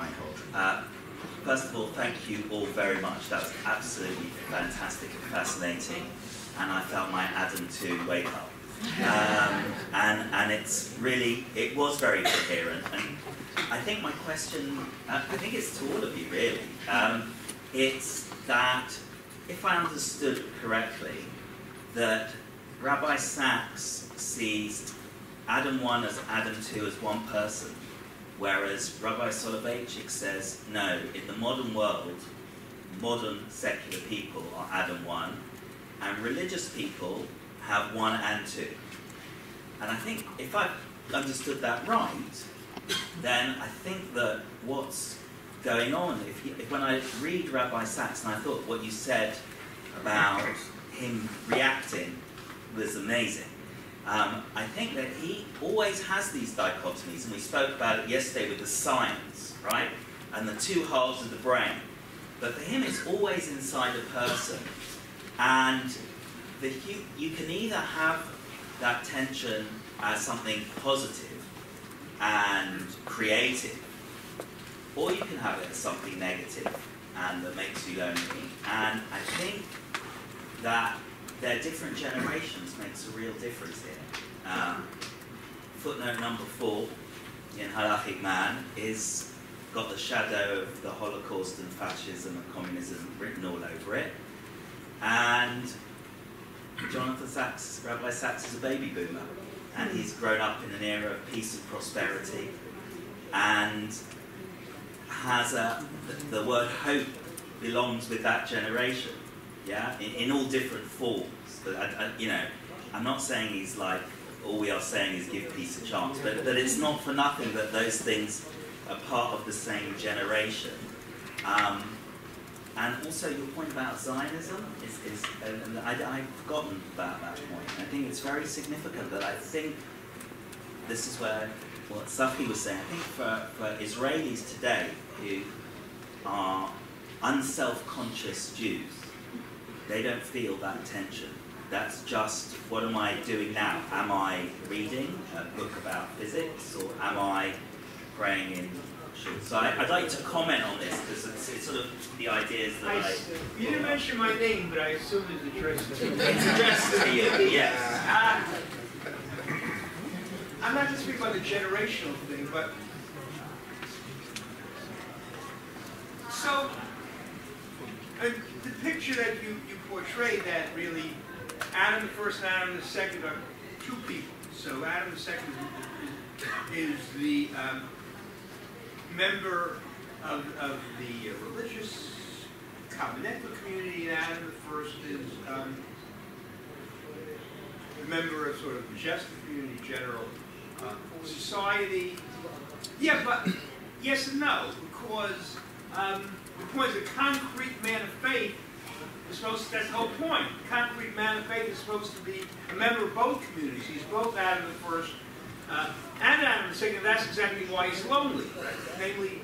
right. First of all, thank you all very much. That was absolutely fantastic and fascinating. And I felt my Adam to wake up. And it's really, it was very coherent. And I think my question, I think it's to all of you really. It's that, if I understood correctly, that Rabbi Sachs sees Adam 1 as Adam 2 as one person, whereas Rabbi Soloveitchik says, no, in the modern world, modern secular people are Adam 1, and religious people have 1 and 2. And I think if I've understood that right, then I think that what's going on, if when I read Rabbi Sachs, and I thought what you said about him reacting was amazing. I think that he always has these dichotomies, and we spoke about it yesterday with the science, right? And the two halves of the brain. But for him, it's always inside a person. And you can either have that tension as something positive and creative, or you can have it as something negative and that makes you lonely. And I think that their different generations makes a real difference here. Footnote number 4 in Halachic Man is got the shadow of the Holocaust and fascism and communism written all over it. And Jonathan Sachs, Rabbi Sachs, is a baby boomer, and he's grown up in an era of peace and prosperity, and has the word hope belongs with that generation, yeah, in all different forms. But you know, I'm not saying he's like, all we are saying is give peace a chance, but it's not for nothing that those things are part of the same generation. And also your point about Zionism is and I've forgotten about that point. I think it's very significant that I think this is where what Safi was saying. I think for Israelis today who are unself-conscious Jews, they don't feel that tension. That's just, what am I doing now? Am I reading a book about physics, or am I praying in shul? So I'd like to comment on this, because it's sort of the ideas that You didn't mention my name, but I assume it's addressed to you. It's addressed to you, yes. I'm not just speaking about the generational thing, but... So, the picture that you portray, that really Adam the first and Adam the second are two people. So Adam the second is the member of the religious covenantal community, and Adam the first is a member of sort of majestic community, general society. Yeah, but yes and no, because the point is, a concrete man of faith is supposed to, that's the whole point. The concrete man of faith is supposed to be a member of both communities. He's both Adam the first and Adam the second. That's exactly why he's lonely. Right? Namely,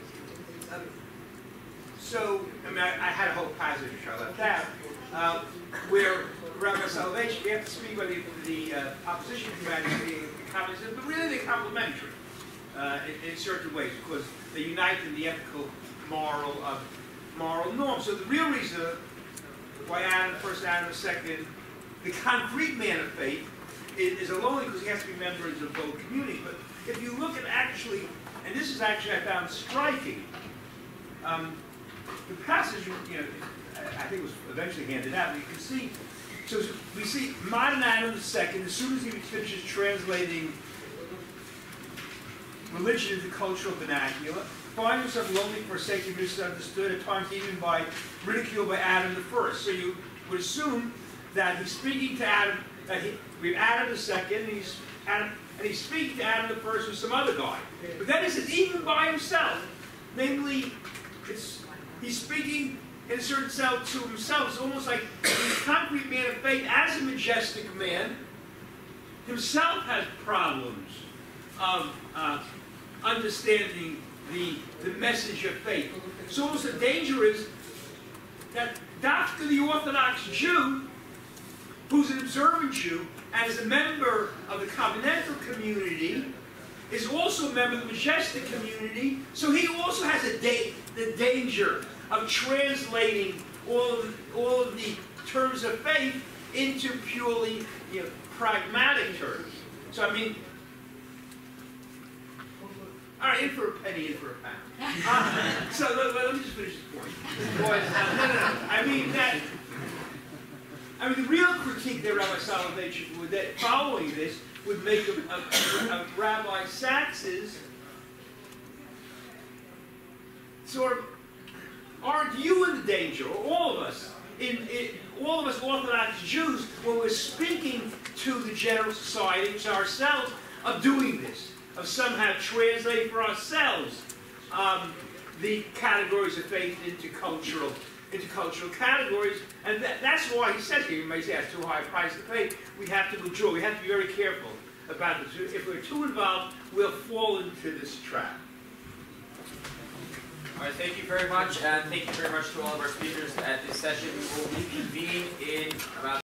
so, I mean, I had a whole passage which I left out, where Rabbi Soloveitchik, we have to speak about the opposition combatants being communism, but really they're complementary in certain ways, because they unite in the ethical, moral norm. So the real reason why Adam the first, Adam the second, the concrete man of faith, is alone because he has to be members of both communities. But if you look at actually, and this is actually I found striking, the passage, you know, I think it was eventually handed out. You can see, so we see modern Adam the second, as soon as he finishes translating religion into cultural vernacular, finds himself lonely, forsaken, misunderstood, at times even by ridiculed by Adam the first. So you would assume that he's speaking to Adam, that we have Adam the second, and he's speaking to Adam the first with some other guy. But then he says, even by himself. Namely, he's speaking in a certain sense to himself. It's almost like the concrete man of faith, as a majestic man, himself has problems of understanding the message of faith. So almost the danger is that Dafka, the Orthodox Jew, who's an observant Jew, and is a member of the covenantal community, is also a member of the majestic community, so he also has a the danger of translating all of the terms of faith into purely pragmatic terms. So I mean, all right, in for a penny, in for a pound. So let me just finish this point. No. I mean, the real critique that Rabbi Soloveitchik would, that following this, would make of Rabbi Sax's sort of, aren't you in the danger, or all of us, all of us Orthodox Jews, when we're speaking to the general society, which ourselves, of doing this, of somehow translating for ourselves the categories of faith into cultural categories, and that's why he says here, you may say that's too high a price to pay. We have to withdraw. We have to be very careful about this. If we're too involved, we'll fall into this trap. All right, thank you very much, and thank you very much to all of our speakers at this session. We will reconvene in about